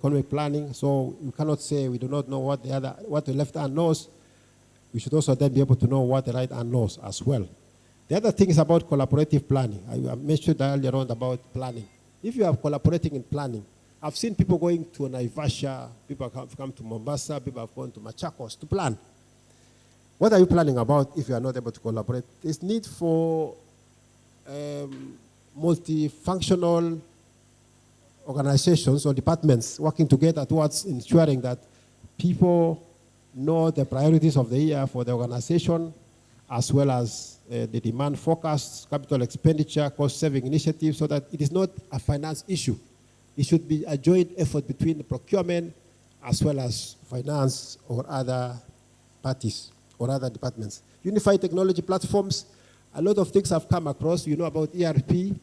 economic planning, so you cannot say we do not know what the left hand knows. We should also then be able to know what the right hand knows as well. The other thing is about collaborative planning. I mentioned earlier on about planning. If you are collaborating in planning, I've seen people going to Naivasha, people have come to Mombasa, people have gone to Machakos to plan. What are you planning about if you are not able to collaborate? There's need for multifunctional organizations or departments working together towards ensuring that people know the priorities of the year for the organization, as well as the demand forecasts, capital expenditure, cost-saving initiatives, so that it is not a finance issue. It should be a joint effort between the procurement as well as finance or other parties or other departments. Unified technology platforms, a lot of things have come across. You know about ERP.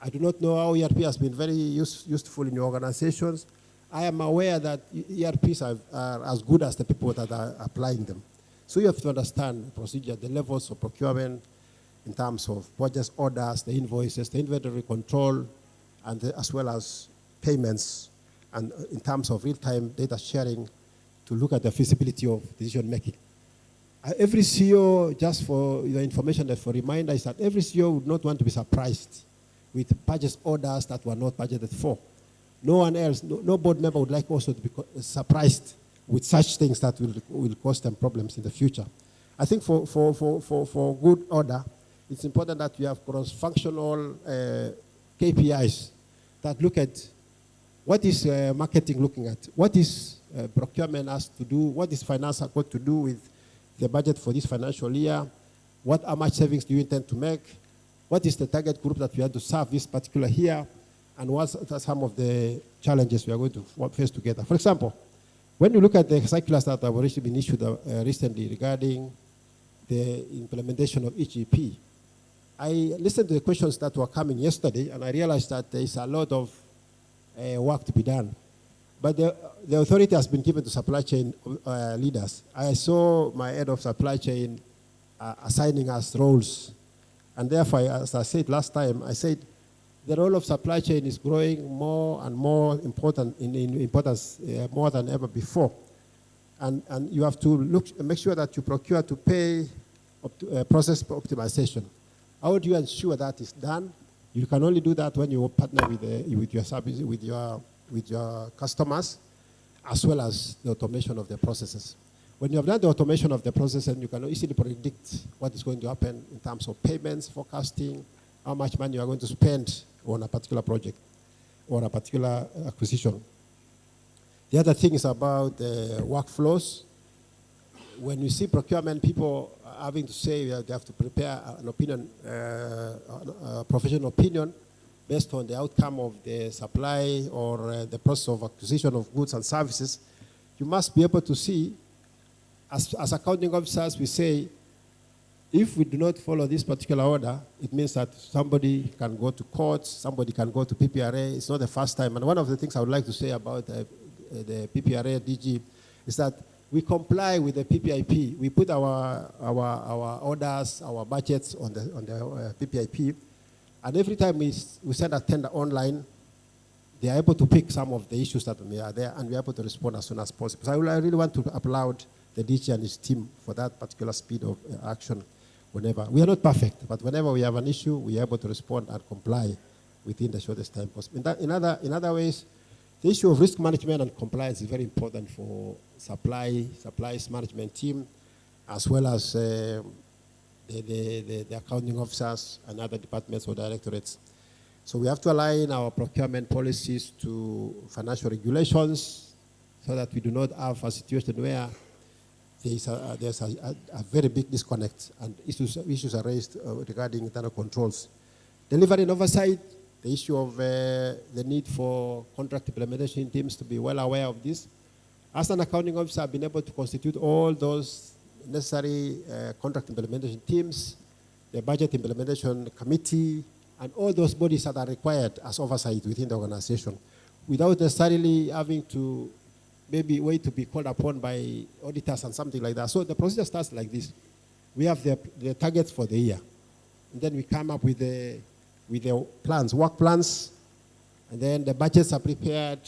I do not know how ERP has been very useful in your organizations. I am aware that ERPs are as good as the people that are applying them. So you have to understand the procedure, the levels of procurement in terms of purchase orders, the invoices, the inventory control, and as well as payments, and in terms of real-time data sharing to look at the feasibility of decision-making. Every CEO, just for your information and for reminder, is that every CEO would not want to be surprised with purchase orders that were not budgeted for. No one else, no board member would like also to be surprised with such things that will cause them problems in the future. I think for good order, it's important that you have cross-functional KPIs that look at what is marketing looking at, what is procurement has to do, what is finance got to do with the budget for this financial year, how much savings do you intend to make, what is the target group that we have to serve this particular year, and what are some of the challenges we are going to face together. For example, when you look at the circulars that have already been issued recently regarding the implementation of EGP, I listened to the questions that were coming yesterday, and I realized that there is a lot of work to be done. But the authority has been given to supply chain leaders. I saw my head of supply chain assigning us roles. And therefore, as I said last time, I said the role of supply chain is growing more and more important in importance more than ever before. And you have to make sure that you procure to pay process optimization. How do you ensure that is done? You can only do that when you partner with your service, with your customers, as well as the automation of the processes. When you have done the automation of the process, and you can easily predict what is going to happen in terms of payments, forecasting, how much money you are going to spend on a particular project or a particular acquisition. The other thing is about workflows. When you see procurement, people having to say they have to prepare an opinion, a professional opinion, based on the outcome of the supply or the process of acquisition of goods and services, you must be able to see, as accounting officers, we say, if we do not follow this particular order, it means that somebody can go to court, somebody can go to PPRA. It's not the first time. And one of the things I would like to say about the PPRA DG is that we comply with the PPIP. We put our orders, our budgets on the PPIP. And every time we send a tender online, they are able to pick some of the issues that are there, and we are able to respond as soon as possible. So I really want to applaud the DG and his team for that particular speed of action. Whenever we are not perfect, but whenever we have an issue, we are able to respond and comply within the shortest time possible. In other ways, the issue of risk management and compliance is very important for supplies management team, as well as the accounting officers and other departments or directorates. So we have to align our procurement policies to financial regulations so that we do not have a situation where there's a very big disconnect and issues are raised regarding internal controls. Delivery and oversight, the issue of the need for contract implementation teams to be well aware of this. As an accounting officer, I've been able to constitute all those necessary contract implementation teams, the budget implementation committee, and all those bodies that are required as oversight within the organization, without necessarily having to maybe wait to be called upon by auditors and something like that. So the procedure starts like this. We have the targets for the year. And then we come up with the plans, work plans, and then the budgets are prepared,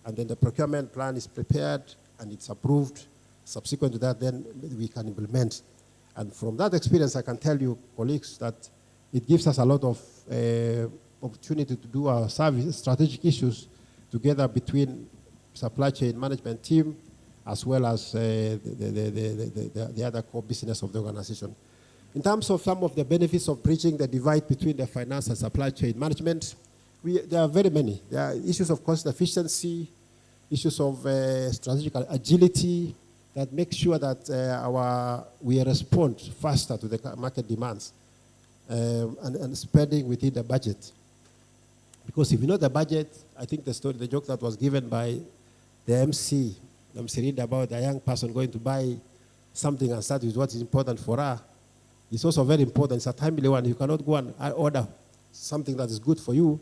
and then the procurement plan is prepared and it's approved. Subsequent to that, then we can implement. And from that experience, I can tell you, colleagues, that it gives us a lot of opportunity to do our service strategic issues together between supply chain management team as well as the other core business of the organization. In terms of some of the benefits of bridging the divide between the finance and supply chain management, there are very many. There are issues of cost efficiency, issues of strategic agility that make sure that we respond faster to the market demands and spending within the budget. Because if you know the budget, I think the joke that was given by the MC read about a young person going to buy something and start with what is important for her. It's also very important. It's a timely one. You cannot go and order something that is good for you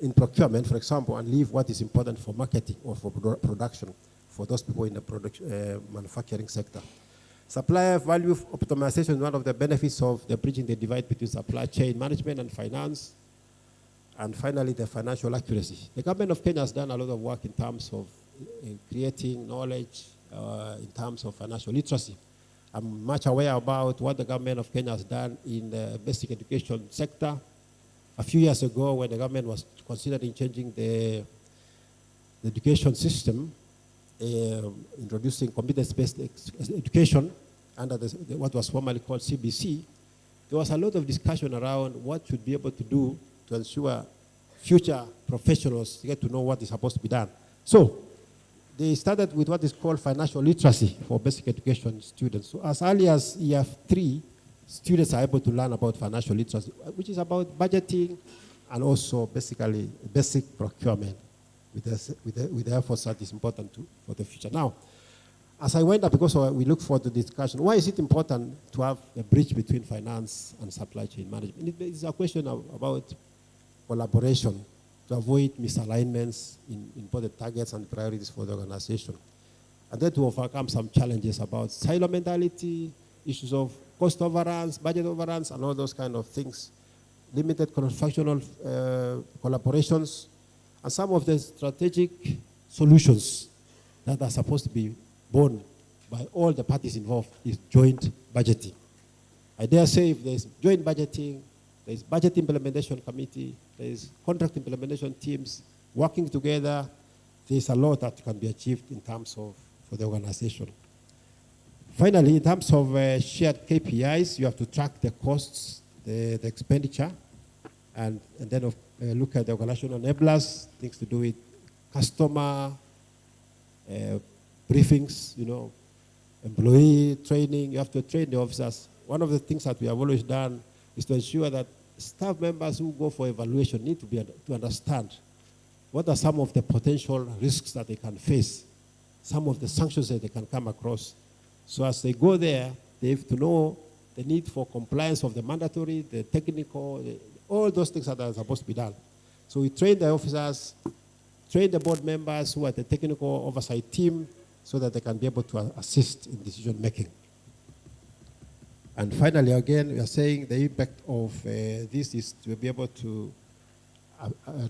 in procurement, for example, and leave what is important for marketing or for production for those people in the manufacturing sector. Supplier value optimization is one of the benefits of the bridging the divide between supply chain management and finance. And finally, the financial accuracy. The government of Kenya has done a lot of work in terms of creating knowledge in terms of financial literacy. I'm much aware about what the government of Kenya has done in the basic education sector. A few years ago, when the government was considering changing the education system, introducing competence-based education under what was formerly called CBC, there was a lot of discussion around what should be able to do to ensure future professionals get to know what is supposed to be done. So they started with what is called financial literacy for basic education students. So as early as year 3, students are able to learn about financial literacy, which is about budgeting and also basically basic procurement with the efforts that is important for the future. Now, as I went up, because we look forward to the discussion, why is it important to have a bridge between finance and supply chain management? It's a question about collaboration to avoid misalignments in both the targets and priorities for the organization. And then to overcome some challenges about silo mentality, issues of cost overruns, budget overruns, and all those kind of things, limited cross-functional collaborations, and some of the strategic solutions that are supposed to be borne by all the parties involved is joint budgeting. I dare say if there's joint budgeting, there's budget implementation committee, there's contract implementation teams working together, there's a lot that can be achieved in terms of for the organization. Finally, in terms of shared KPIs, you have to track the costs, the expenditure, and then look at the organizational enablers, things to do with customer briefings, employee training. You have to train the officers. One of the things that we have always done is to ensure that staff members who go for evaluation need to understand what are some of the potential risks that they can face, some of the sanctions that they can come across. So as they go there, they have to know the need for compliance of the mandatory, the technical, all those things that are supposed to be done. So we train the officers, train the board members who are the technical oversight team so that they can be able to assist in decision making. And finally, again, we are saying the impact of this is to be able to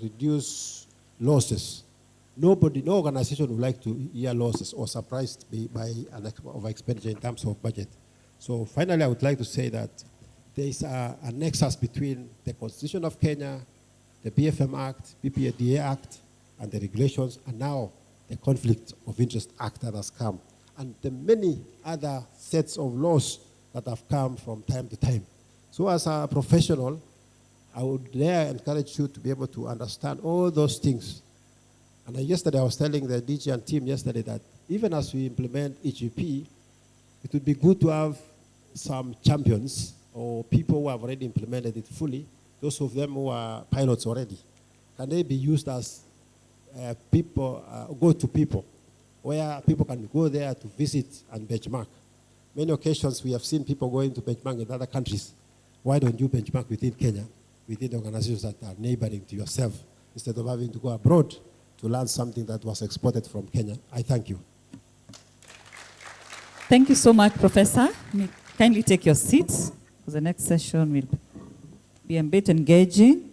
reduce losses. No organization would like to hear losses or surprised by an expenditure in terms of budget. So finally, I would like to say that there is a nexus between the Constitution of Kenya, the BFM Act, PPADA Act, and the regulations, and now the Conflict of Interest Act that has come, and the many other sets of laws that have come from time to time. So as a professional, I would dare encourage you to be able to understand all those things. And yesterday I was telling the DG and team yesterday that even as we implement EGP, it would be good to have some champions or people who have already implemented it fully, those of them who are pilots already. Can they be used as go-to people, where people can go there to visit and benchmark? Many occasions we have seen people going to benchmark in other countries. Why don't you benchmark within Kenya, within the organizations that are neighboring to yourself, instead of having to go abroad to learn something that was exported from Kenya? I thank you. Thank you so much, Professor. Kindly take your seats, because the next session will be a bit engaging.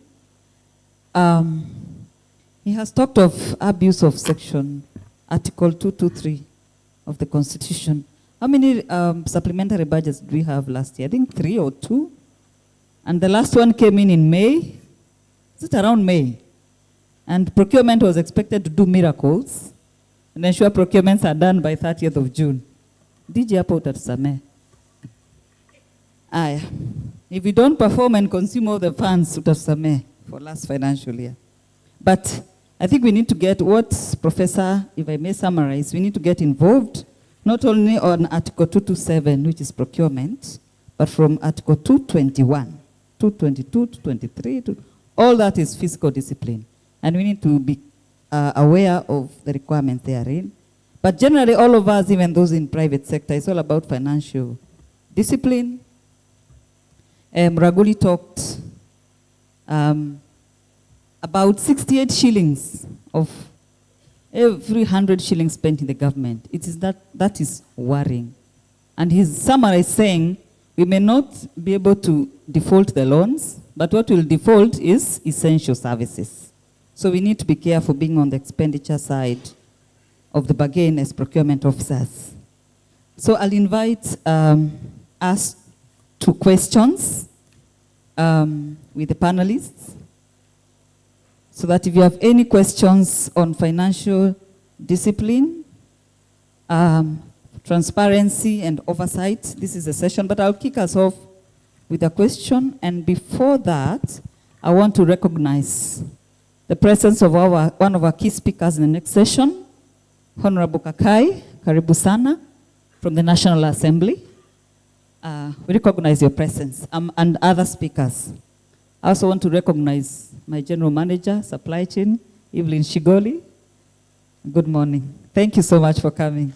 He has talked of abuse of section Article 223 of the Constitution. How many supplementary budgets do we have last year? I think 3 or 2. And the last one came in May. Is it around May? And procurement was expected to do miracles and ensure procurements are done by 30th of June. DJ hapo utatusame. Aya. If you don't perform and consume all the funds, utatusame for last financial year. But I think we need to get what, Professor, if I may summarize, we need to get involved not only on Article 227, which is procurement, but from Article 221, 222, 223, all that is fiscal discipline. And we need to be aware of the requirements therein. But generally, all of us, even those in private sector, it's all about financial discipline. Muraguri talked about 68 shillings of every 100 shillings spent in the government. It is that is worrying. And his summary is saying we may not be able to default the loans, but what will default is essential services. So we need to be careful being on the expenditure side of the bargain as procurement officers. So I'll invite us to questions with the panelists, so that if you have any questions on financial discipline, transparency and oversight, this is a session, but I'll kick us off with a question. And before that, I want to recognize the presence of one of our key speakers in the next session, Honorable Kakai, karibu sana, from the National Assembly. We recognize your presence, and other speakers. I also want to recognize my General Manager, Supply Chain, Evelyn Shigoli. Good morning. Thank you so much for coming.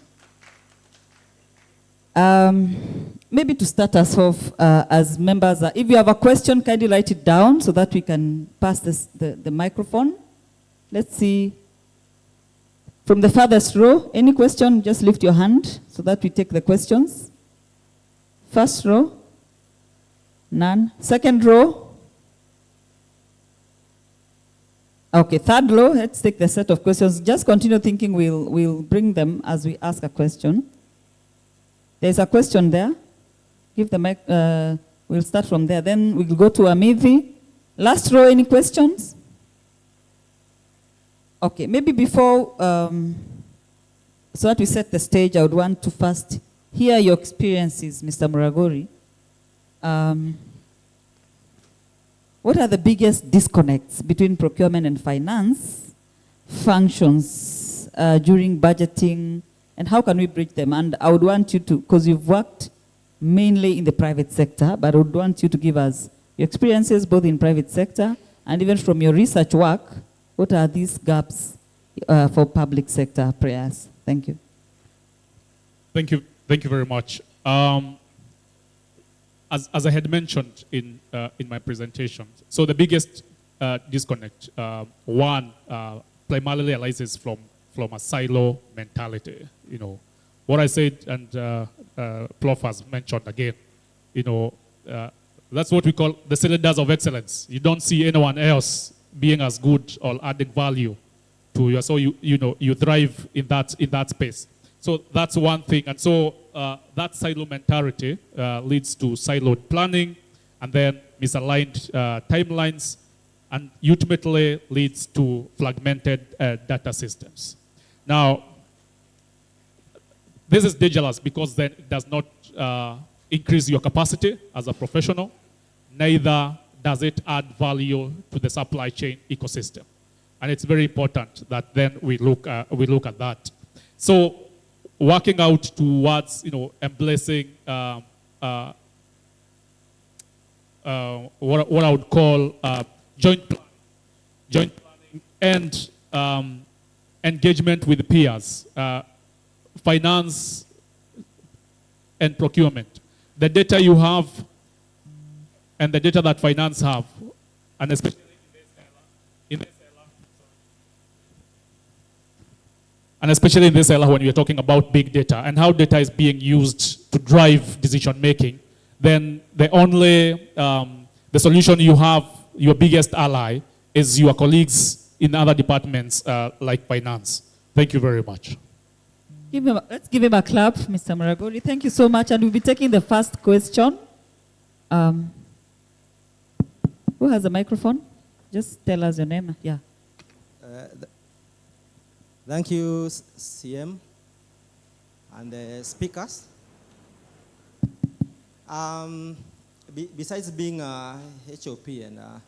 Maybe to start us off, as members, if you have a question, kindly write it down so that we can pass the microphone. Let's see. From the farthest row, any question, just lift your hand so that we take the questions. First row, none. Second row. Okay, third row, let's take the set of questions. Just continue thinking, we'll bring them as we ask a question. There's a question there. Give the mic, we'll start from there. Then we'll go to Amithi. Last row, any questions? Okay, maybe before, so that we set the stage, I would want to first hear your experiences, Mr. Muraguri. What are the biggest disconnects between procurement and finance functions during budgeting, and how can we bridge them? And I would want you to, because you've worked mainly in the private sector, but I would want you to give us your experiences both in private sector and even from your research work. What are these gaps for public sector prayers? Thank you. Thank you. Thank you very much. As I had mentioned in my presentation, so the biggest disconnect, one, primarily arises from a silo mentality. You know, what I said, and Prof has mentioned again, you know, that's what we call the cylinders of excellence. You don't see anyone else being as good or adding value to you, so you thrive in that space. So that's one thing, and so that silo mentality leads to siloed planning, and then misaligned timelines, and ultimately leads to fragmented data systems. Now, this is dangerous because then it does not increase your capacity as a professional, neither does it add value to the supply chain ecosystem. And it's very important that then we look at that. So working out towards, embracing what I would call joint planning and engagement with peers, finance and procurement. The data you have and the data that finance have, and especially in this era when you're talking about big data and how data is being used to drive decision making, then the only the solution you have, your biggest ally, is your colleagues in other departments like finance. Thank you very much. Let's give him a clap, Mr. Muraguri. Thank you so much. And we'll be taking the first question. Who has a microphone? Just tell us your name. Yeah. Thank you, CM and speakers. Besides being a HOP and a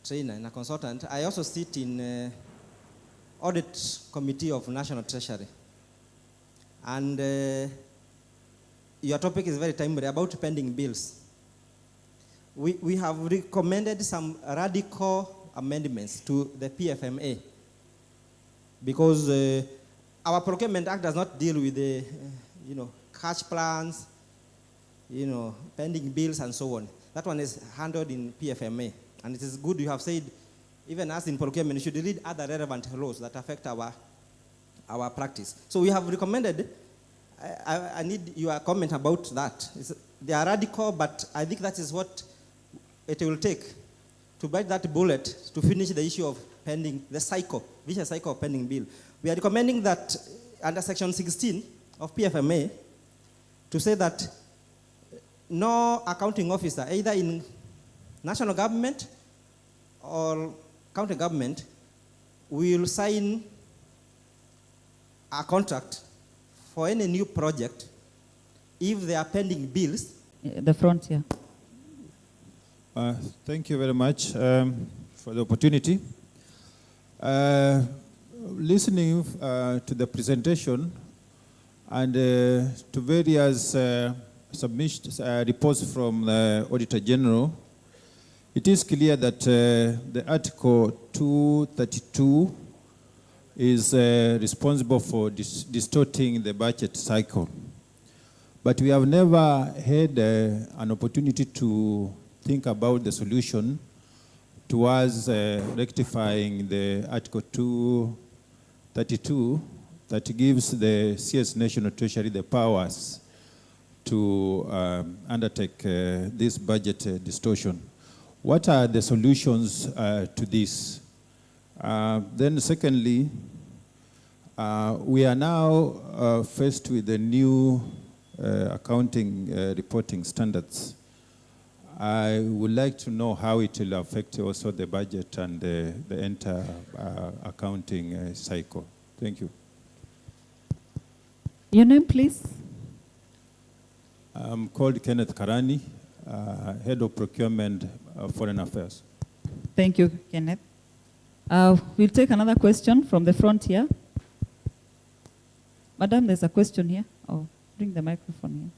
trainer and a consultant, I also sit in audit committee of National Treasury. And your topic is very timely about pending bills. We have recommended some radical amendments to the PFMA because our Procurement Act does not deal with the, cash plans, pending bills and so on. That one is handled in PFMA. And it is good you have said, even as in procurement, you should read other relevant laws that affect our practice. So we have recommended, I need your comment about that. They are radical, but I think that is what it will take to bite that bullet to finish the issue of pending, the vicious cycle of pending bill. We are recommending that under section 16 of PFMA to say that no accounting officer, either in national government or county government, will sign a contract for any new project if they are pending bills. The front here. Thank you very much for the opportunity. Listening to the presentation and to various submissions, reports from the Auditor General, it is clear that the Article 232 is responsible for distorting the budget cycle. But we have never had an opportunity to think about the solution towards rectifying the Article 232 that gives the CS National Treasury the powers to undertake this budget distortion. What are the solutions to this? Then secondly, we are now faced with the new accounting reporting standards. I would like to know how it will affect also the budget and the entire accounting cycle. Thank you. Your name, please? I'm called Kenneth Karani, Head of Procurement Foreign Affairs. Thank you, Kenneth. We'll take another question from the front here. Madam, there's a question here. Oh, bring the microphone here.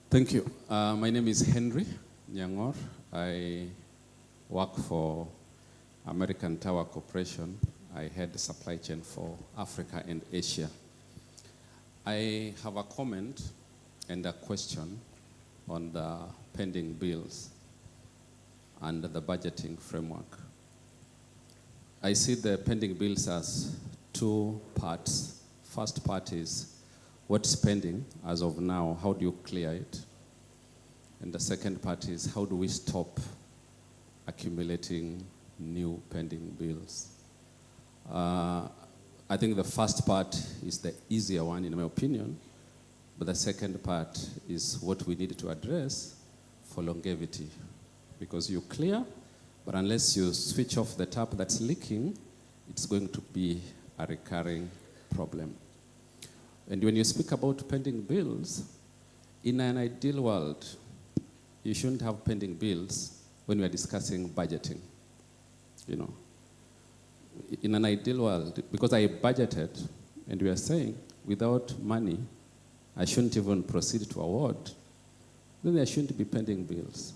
Thank you. My name is Henry Nyangor. I work for American Tower Corporation. I head the supply chain for Africa and Asia. I have a comment and a question on the pending bills and the budgeting framework. I see the pending bills as two parts. First part is what's pending as of now, how do you clear it? And the second part is how do we stop accumulating new pending bills? I think the first part is the easier one in my opinion, but the second part is what we need to address for longevity. Because you clear, but unless you switch off the tap that's leaking, it's going to be a recurring problem. And when you speak about pending bills, in an ideal world, you shouldn't have pending bills when we are discussing budgeting, In an ideal world, because I budgeted, and we are saying, without money, I shouldn't even proceed to award, then there shouldn't be pending bills.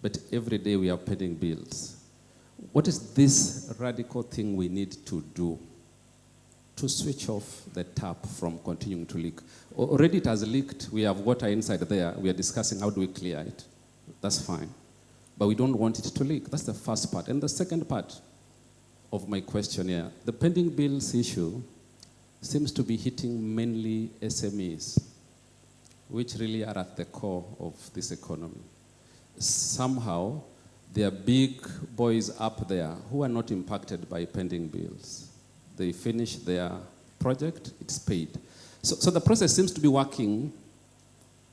But every day we have pending bills. What is this radical thing we need to do to switch off the tap from continuing to leak? Already it has leaked. We have water inside there. We are discussing how do we clear it. That's fine. But we don't want it to leak. That's the first part. And the second part of my question here, the pending bills issue seems to be hitting mainly SMEs, which really are at the core of this economy. somehow there are big boys up there who are not impacted by pending bills. They finish their project, it's paid. So the process seems to be working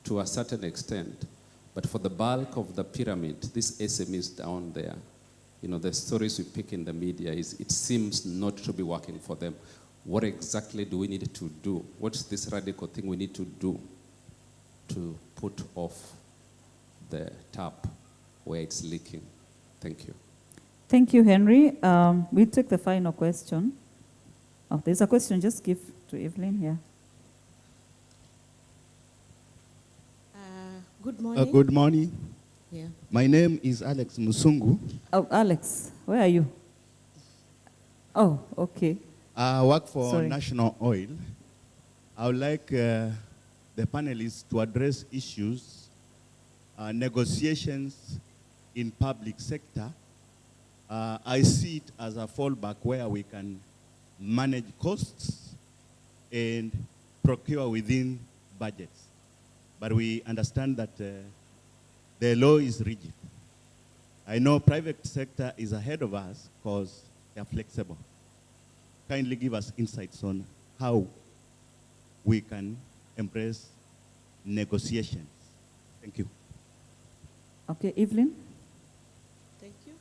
to a certain extent, but for the bulk of the pyramid, these SMEs down there, you know, the stories we pick in the media is it seems not to be working for them. What exactly do we need to do? What's this radical thing we need to do to put off the tap where it's leaking? Thank you. Thank you, Henry. We'll take the final question. Oh, there's a question. Just give to Evelyn here. Good morning. Good morning. Yeah. My name is Alex Musungu. Oh, Alex, where are you? Oh, okay. I work for Sorry. National Oil. I would like the panelists to address issues, negotiations in public sector. I see it as a fallback where we can manage costs and procure within budgets. But we understand that the law is rigid. I know private sector is ahead of us because they are flexible. Kindly give us insights on how we can embrace negotiations. Thank you. Okay, Evelyn. Thank you.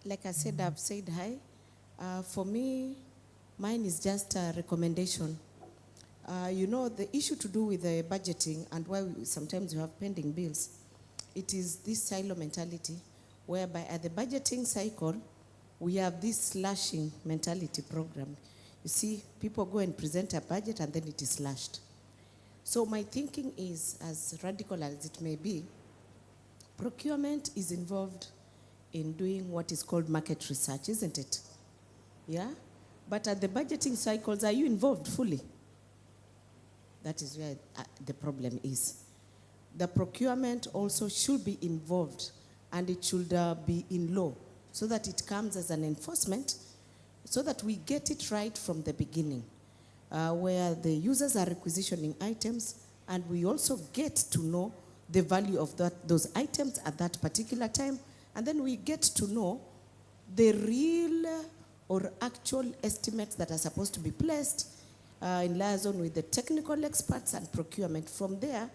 Like I said, I've said hi. For me, mine is just a recommendation. You know, the issue to do with the budgeting and why sometimes you have pending bills, it is this silo mentality, whereby at the budgeting cycle, we have this slashing mentality program. You see, people go and present a budget and then it is slashed. So my thinking is, as radical as it may be, procurement is involved in doing what is called market research, isn't it? Yeah? But at the budgeting cycles, are you involved fully? That is where the problem is. The procurement also should be involved, and it should be in law, so that it comes as an enforcement, so that we get it right from the beginning, where the users are requisitioning items, and we also get to know the value of those items at that particular time, and then we get to know the real or actual estimates that are supposed to be placed in liaison with the technical experts and procurement. From there,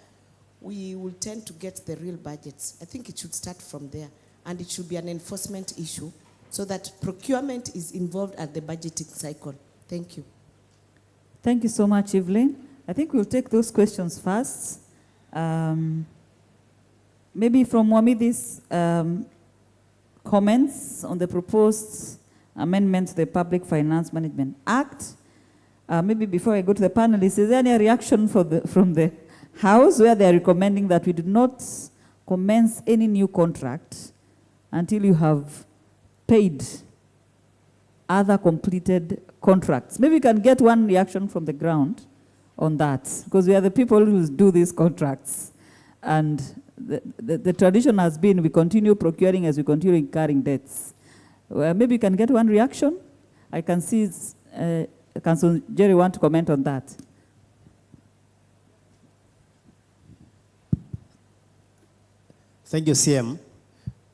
we will tend to get the real budgets. I think it should start from there, and it should be an enforcement issue so that procurement is involved at the budgeting cycle. Thank you. Thank you so much, Evelyn. I think we'll take those questions first. Maybe from Wamidi's comments on the proposed amendment to the Public Finance Management Act. Maybe before I go to the panelists, is there any reaction from the House where they are recommending that we do not commence any new contract until you have paid other completed contracts? Maybe we can get one reaction from the ground on that, because we are the people who do these contracts. And the tradition has been we continue procuring as we continue incurring debts. Maybe we can get one reaction. I can see Councillor Jerry want to comment on that. Thank you, CM.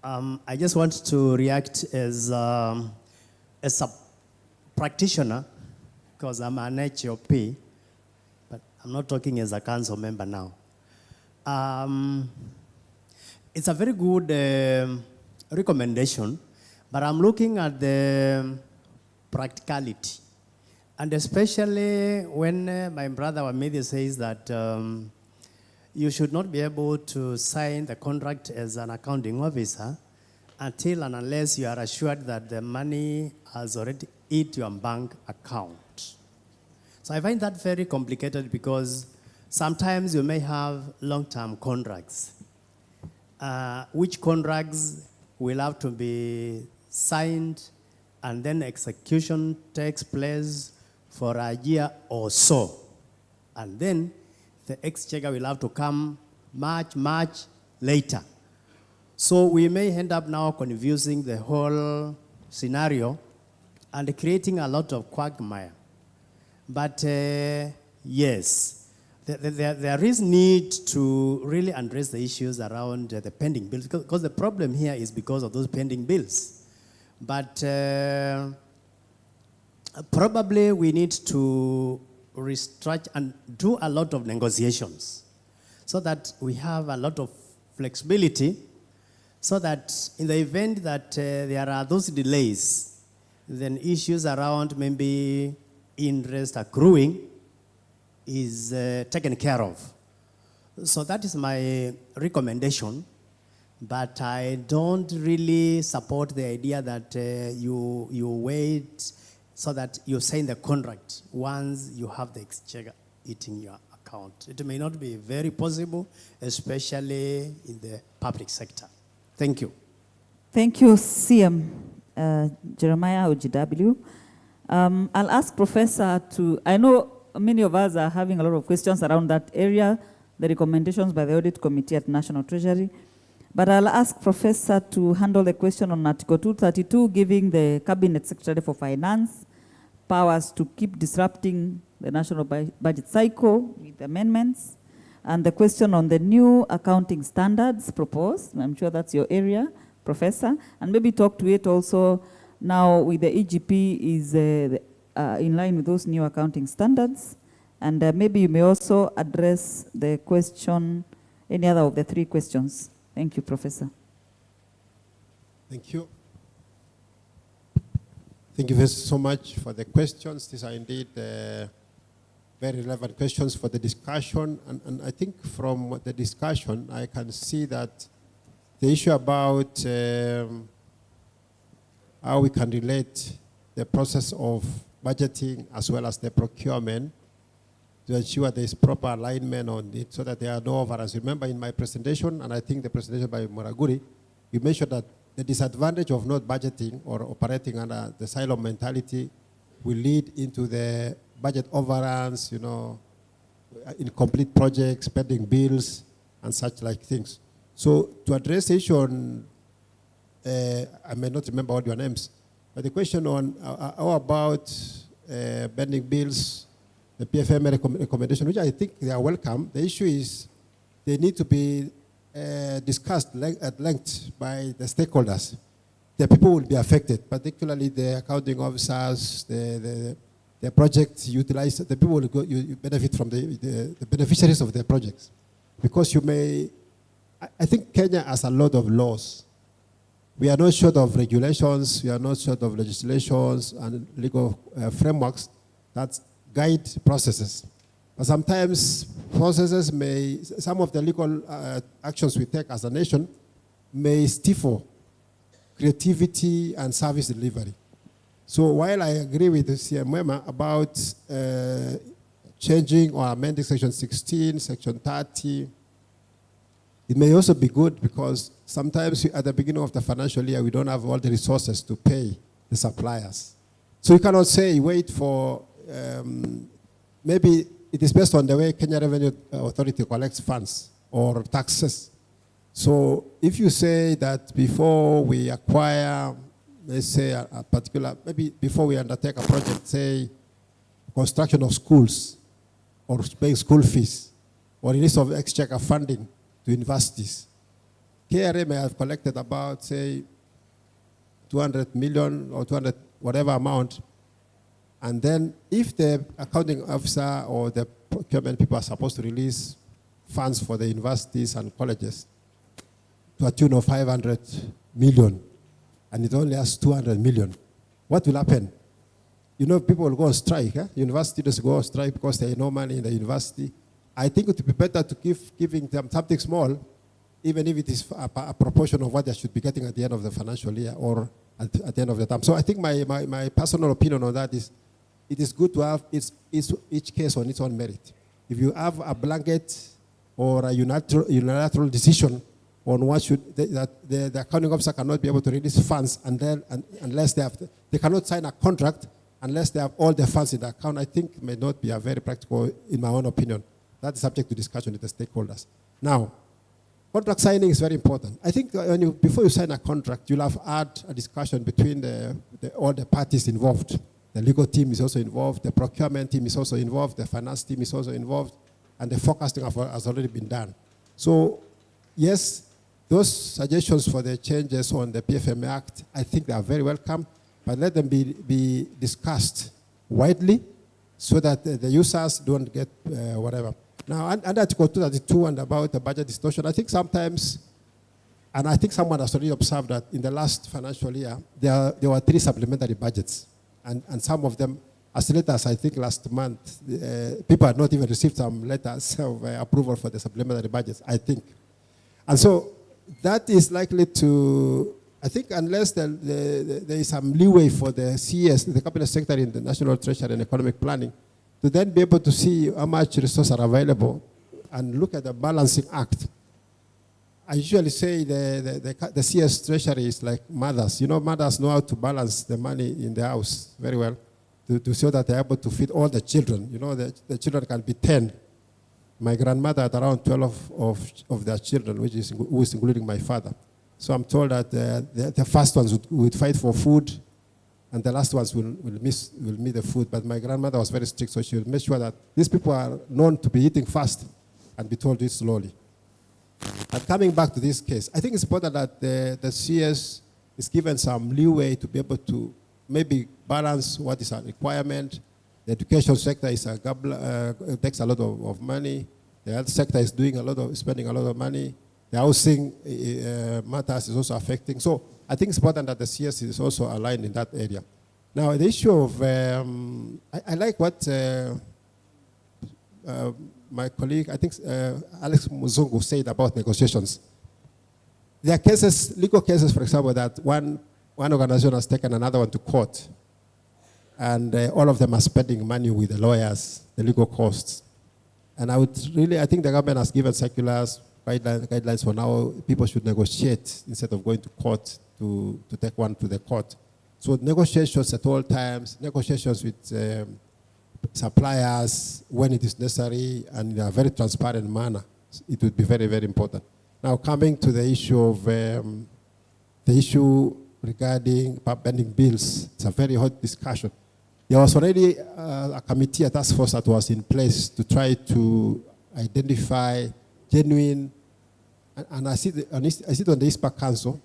I just want to react as a practitioner, because I'm an HOP, but I'm not talking as a council member now. It's a very good recommendation, but I'm looking at the practicality. And especially when my brother Wamidi says that you should not be able to sign the contract as an accounting officer until and unless you are assured that the money has already hit your bank account. So I find that very complicated, because sometimes you may have long-term contracts, which contracts will have to be signed and then execution takes place for a year or so. And then the exchequer will have to come much later. So we may end up now confusing the whole scenario and creating a lot of quagmire. But yes, there is need to really address the issues around the pending bills, because the problem here is because of those pending bills. But probably we need to restructure and do a lot of negotiations so that we have a lot of flexibility, so that in the event that there are those delays, then issues around maybe interest accruing is taken care of. So that is my recommendation, but I don't really support the idea that you wait so that you sign the contract once you have the exchequer eating your account. It may not be very possible, especially in the public sector. Thank you. Thank you, CM Jeremiah OGW. I'll ask Professor to, I know many of us are having a lot of questions around that area, the recommendations by the Audit Committee at National Treasury. But I'll ask Professor to handle the question on Article 232, giving the Cabinet Secretary for Finance powers to keep disrupting the national budget cycle with amendments. And the question on the new accounting standards proposed, I'm sure that's your area, Professor. And maybe talk to it also now with the EGP is in line with those new accounting standards. And maybe you may also address the question, any other of the three questions. Thank you, Professor. Thank you. Thank you so much for the questions. These are indeed very relevant questions for the discussion. And I think from the discussion, I can see that the issue about how we can relate the process of budgeting as well as the procurement to ensure there is proper alignment on it so that there are no overruns. Remember in my presentation, and I think the presentation by Muraguri, we mentioned that the disadvantage of not budgeting or operating under the silo mentality will lead into the budget overruns, you know, incomplete projects, pending bills, and such like things. So to address the issue on, I may not remember all your names, but the question on how about pending bills, the PFM recommendation, which I think they are welcome. The issue is they need to be discussed at length by the stakeholders. The people will be affected, particularly the accounting officers, the project utilized, the people will go, you benefit from the beneficiaries of the projects. Because you may, I think Kenya has a lot of laws. We are not short of regulations, we are not short of legislations and legal frameworks that guide processes. But sometimes processes may, some of the legal actions we take as a nation may stifle creativity and service delivery. So while I agree with CM Wema about changing or amending Section 16, Section 30, it may also be good because sometimes at the beginning of the financial year, we don't have all the resources to pay the suppliers. So you cannot say, wait for, maybe it is based on the way Kenya Revenue Authority collects funds or taxes. So if you say that before we acquire, let's say a particular, maybe before we undertake a project, say construction of schools or paying school fees or release of exchequer funding to universities, KRA may have collected about, say, 200 million or 200, whatever amount. And then if the accounting officer or the procurement people are supposed to release funds for the universities and colleges to a tune of 500 million, and it only has 200 million, what will happen? You know, people will go on strike. University students go on strike because there is no money in the university. I think it would be better to giving them something small, even if it is a proportion of what they should be getting at the end of the financial year or at the end of the term. So I think my personal opinion on that is it is good to have each case on its own merit. If you have a blanket or a unilateral decision on what should, the accounting officer cannot be able to release funds unless they cannot sign a contract unless they have all the funds in the account, I think it may not be a very practical, in my own opinion. That is subject to discussion with the stakeholders. Now, contract signing is very important. I think before you sign a contract, you'll have had a discussion between all the parties involved. The legal team is also involved, the procurement team is also involved, the finance team is also involved. and the forecasting has already been done. So, yes, those suggestions for the changes on the PFM Act, I think they are very welcome, but let them be discussed widely so that the users don't get whatever. Now, under Article 232 and about the budget distortion, I think sometimes, and I think someone has already observed that in the last financial year, there were 3 supplementary budgets, and some of them, as late as I think last month, people had not even received some letters of approval for the supplementary budgets, I think. And so that is likely to, I think unless there is some leeway for the CS, the Cabinet Secretary in the National Treasury and Economic Planning, to then be able to see how much resources are available and look at the balancing act. I usually say the CS Treasury is like mothers. You know, mothers know how to balance the money in the house very well to show that they're able to feed all the children. You know, the children can be 10. My grandmother had around 12 of their children, who is including my father. So I'm told that the first ones would fight for food, and the last ones will miss the food. But my grandmother was very strict, so she would make sure that these people are known to be eating fast and be told to eat slowly. And coming back to this case, I think it's important that the CS is given some leeway to be able to maybe balance what is a requirement. The education sector is takes a lot of money. The health sector is spending a lot of money. The housing matters is also affecting. So I think it's important that the CS is also aligned in that area. Now, the issue of, I like what my colleague, I think Alex Muzungu said about negotiations. There are cases, legal cases, for example, that one organization has taken another one to court, and all of them are spending money with the lawyers, the legal costs. And I think the government has given circulars, guidelines for now, people should negotiate instead of going to court to take one to the court. So negotiations at all times, negotiations with suppliers when it is necessary and in a very transparent manner, it would be very, very important. Now coming to the issue of the issue regarding pending bills, it's a very hot discussion. There was already a committee, a task force that was in place to try to identify genuine, and I sit on the ISPA Council.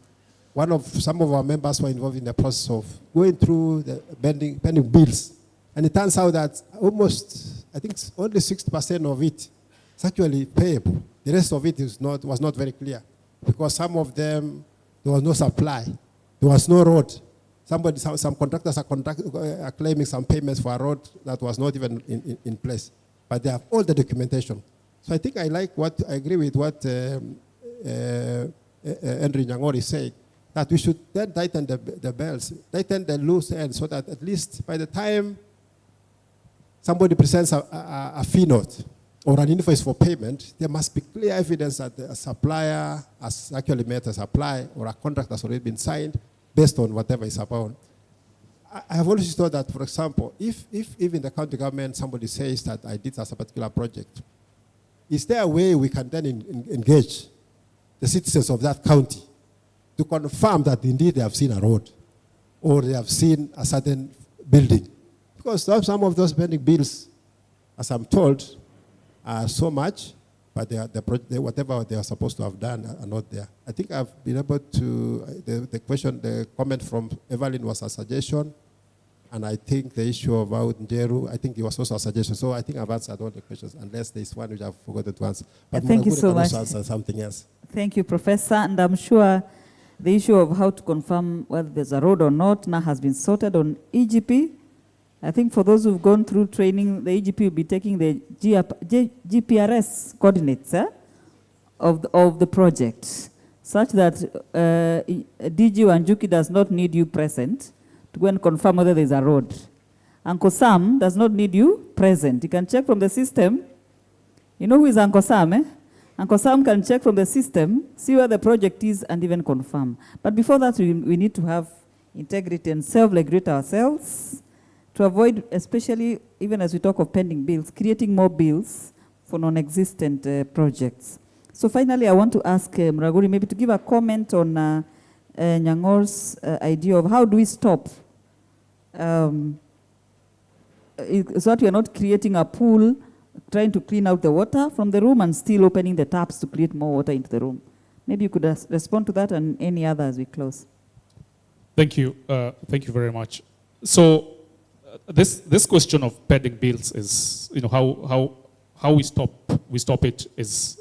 Some of our members were involved in the process of going through the pending bills. And it turns out that almost, I think only 60% of it is actually payable. The rest of it was not very clear, because some of them, there was no supply. There was no road. Some contractors are claiming some payments for a road that was not even in place. But they have all the documentation. So I think I agree with what Henry Nyang'ori is saying, that we should then tighten the belts, tighten the loose ends, so that at least by the time somebody presents a fee note or an invoice for payment, there must be clear evidence that a supplier has actually made a supply or a contract has already been signed based on whatever is about. I have always thought that, for example, if in the county government somebody says that I did as a particular project, is there a way we can then engage the citizens of that county to confirm that indeed they have seen a road or they have seen a certain building? Because some of those pending bills, as I'm told, are so much, but whatever they are supposed to have done are not there. I think I've been able to, the comment from Evelyn was a suggestion, and I think the issue about Njeru, I think it was also a suggestion. So I think I've answered all the questions, unless there's one which I've forgotten to answer. But thank you so much. Also answer something else. Thank you, Professor. And I'm sure the issue of how to confirm whether there's a road or not now has been sorted on EGP. I think for those who've gone through training, the EGP will be taking the GPRS coordinates of the project, such that DG Wanjuki does not need you present to go and confirm whether there's a road. Uncle Sam does not need you present. He can check from the system. You know who is Uncle Sam, eh? Uncle Sam can check from the system, see where the project is, and even confirm. But before that, we need to have integrity and self-regulate ourselves to avoid, especially even as we talk of pending bills, creating more bills for non-existent projects. So finally, I want to ask Muraguri maybe to give a comment on Nyang'or's idea of how do we stop so that we are not creating a pool trying to clean out the water from the room and still opening the taps to create more water into the room. Maybe you could respond to that and any other as we close. Thank you. Thank you very much. So this question of pending bills is, how we stop it is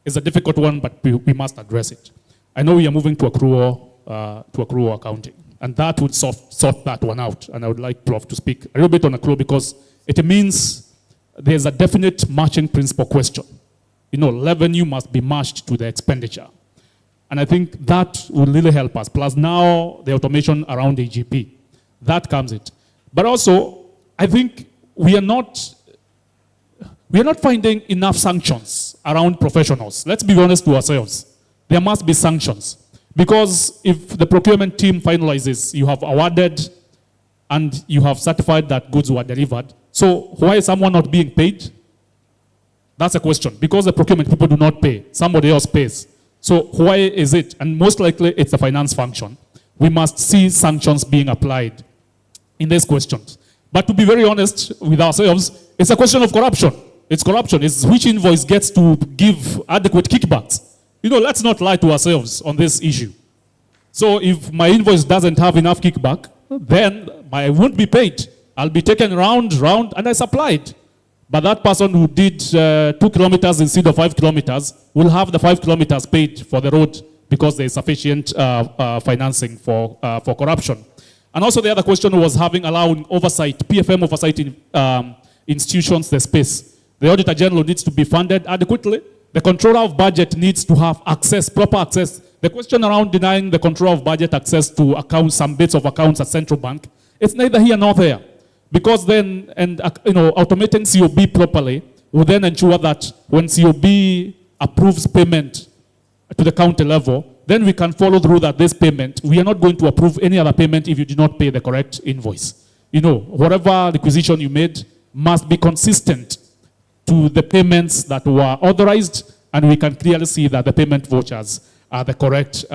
a difficult one, but we must address it. I know we are moving to accrual accounting, and that would sort that one out. And I would like Prof to speak a little bit on accrual because it means there's a definite matching principle question. Revenue must be matched to the expenditure. And I think that will really help us. Plus now the automation around AGP, that comes it. But also, I think we are not finding enough sanctions around professionals. Let's be honest to ourselves. There must be sanctions. Because if the procurement team finalizes, you have awarded and you have certified that goods were delivered. So why is someone not being paid? That's a question. Because the procurement people do not pay. Somebody else pays. So why is it? And most likely it's a finance function. We must see sanctions being applied in these questions. But to be very honest with ourselves, it's a question of corruption. It's corruption. It's which invoice gets to give adequate kickbacks. Let's not lie to ourselves on this issue. So if my invoice doesn't have enough kickback, then I won't be paid. I'll be taken round, and I supplied. But that person who did 2 kilometers instead of 5 kilometers will have the 5 kilometers paid for the road because there is sufficient financing for corruption. And also the other question was allowing oversight, PFM oversight in institutions, the space. The Auditor General needs to be funded adequately. The controller of budget needs to have access, proper access. The question around denying the controller of budget access to accounts, some bits of accounts at central bank, it's neither here nor there. Because then, automating COB properly will then ensure that when COB approves payment to the county level, then we can follow through that this payment, we are not going to approve any other payment if you do not pay the correct invoice. Whatever requisition you made must be consistent to the payments that were authorized, and we can clearly see that the payment vouchers are the correct.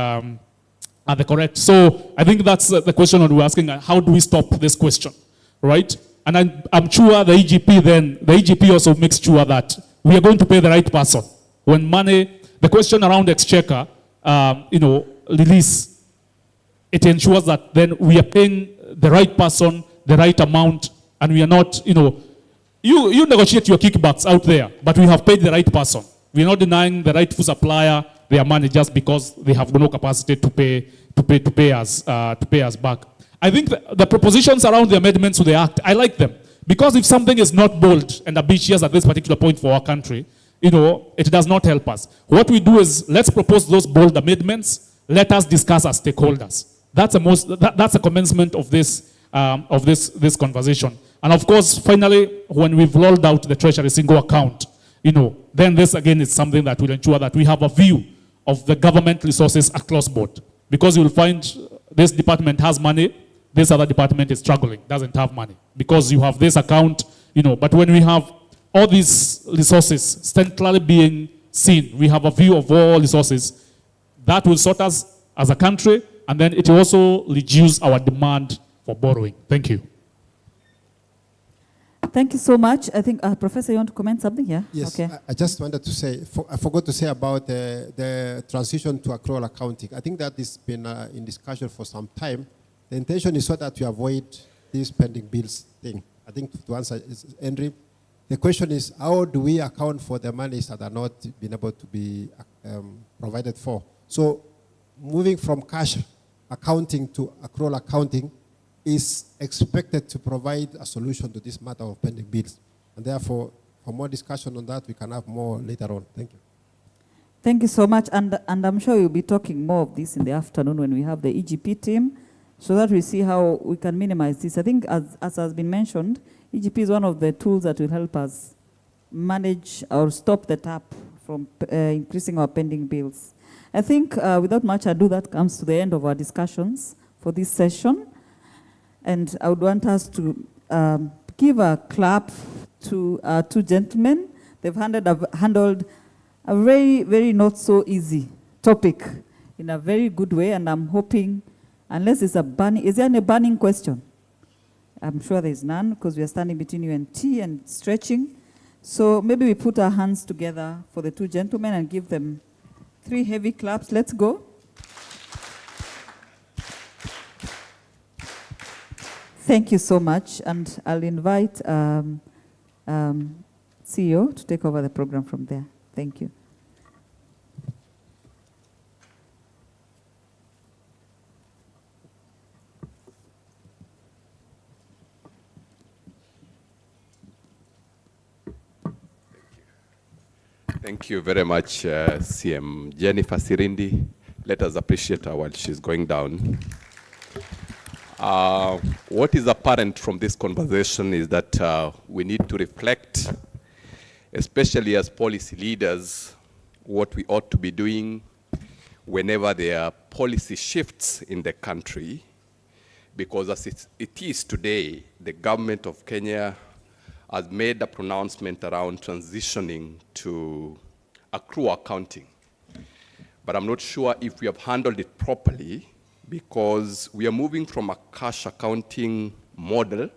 So I think that's the question that we're asking, how do we stop this question, right? And I'm sure the EGP also makes sure that we are going to pay the right person. When money, the question around exchequer, release, it ensures that then we are paying the right person, the right amount, and we are not, you negotiate your kickbacks out there, but we have paid the right person. We are not denying the rightful supplier their money just because they have no capacity to pay us back. I think the propositions around the amendments to the Act, I like them. Because if something is not bold and ambitious at this particular point for our country, it does not help us. What we do is, let's propose those bold amendments, let us discuss as stakeholders. That's a commencement of this conversation. And of course, finally, when we've rolled out the Treasury single account, then this again is something that will ensure that we have a view of the government resources across board. Because you'll find this department has money, this other department is struggling, doesn't have money. Because you have this account, but when we have all these resources centrally being seen, we have a view of all resources, that will sort us as a country, and then it will also reduce our demand for borrowing. Thank you. Thank you so much. I think, Professor, you want to comment something here? Yes, okay. I just wanted to say, I forgot to say about the transition to accrual accounting. I think that has been in discussion for some time. The intention is so that we avoid this pending bills thing. I think to answer Henry, the question is, how do we account for the monies that are not being able to be provided for? So moving from cash accounting to accrual accounting is expected to provide a solution to this matter of pending bills. And therefore, for more discussion on that, we can have more later on. Thank you. Thank you so much. And I'm sure you'll be talking more of this in the afternoon when we have the EGP team, so that we see how we can minimize this. I think, as has been mentioned, EGP is one of the tools that will help us manage or stop the tap from increasing our pending bills. I think without much ado, that comes to the end of our discussions for this session. And I would want us to give a clap to our two gentlemen. They've handled a very, very not so easy topic in a very good way, and I'm hoping, unless it's is there any burning question? I'm sure there's none, because we are standing between you and tea and stretching. So maybe we put our hands together for the two gentlemen and give them 3 heavy claps. Let's go. Thank you so much, and I'll invite CEO to take over the program from there. Thank you. Thank you very much, CM Jennifer Sirindi. Let us appreciate her while she's going down. What is apparent from this conversation is that we need to reflect, especially as policy leaders, what we ought to be doing whenever there are policy shifts in the country, because as it is today, the government of Kenya has made a pronouncement around transitioning to accrual accounting. But I'm not sure if we have handled it properly, because we are moving from a cash accounting model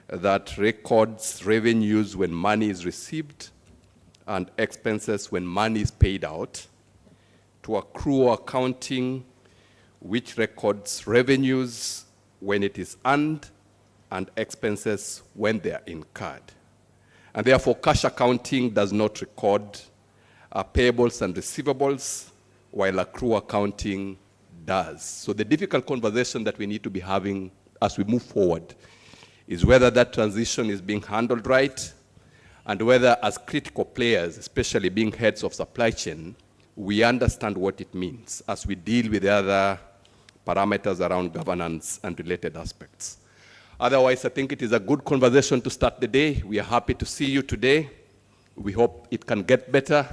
that records revenues when money is received and expenses when money is paid out, to accrual accounting, which records revenues when it is earned and expenses when they are incurred. And therefore, cash accounting does not record payables and receivables, while accrual accounting does. So the difficult conversation that we need to be having as we move forward is whether that transition is being handled right, and whether as critical players, especially being heads of supply chain, we understand what it means as we deal with the other parameters around governance and related aspects. Otherwise, I think it is a good conversation to start the day. We are happy to see you today. We hope it can get better.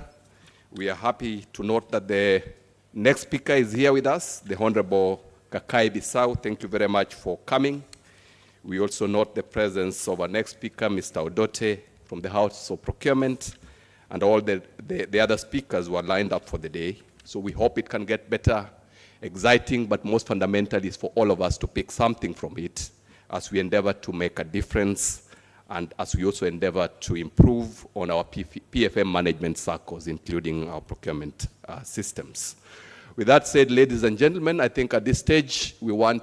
We are happy to note that the next speaker is here with us, the Honorable Kakai Bisau. Thank you very much for coming. We also note the presence of our next speaker, Mr. Odote, from the House of Procurement, and all the other speakers who are lined up for the day. So we hope it can get better, exciting, but most fundamentally is for all of us to pick something from it as we endeavor to make a difference, and as we also endeavor to improve on our PFM management circles, including our procurement systems. With that said, ladies and gentlemen, I think at this stage we want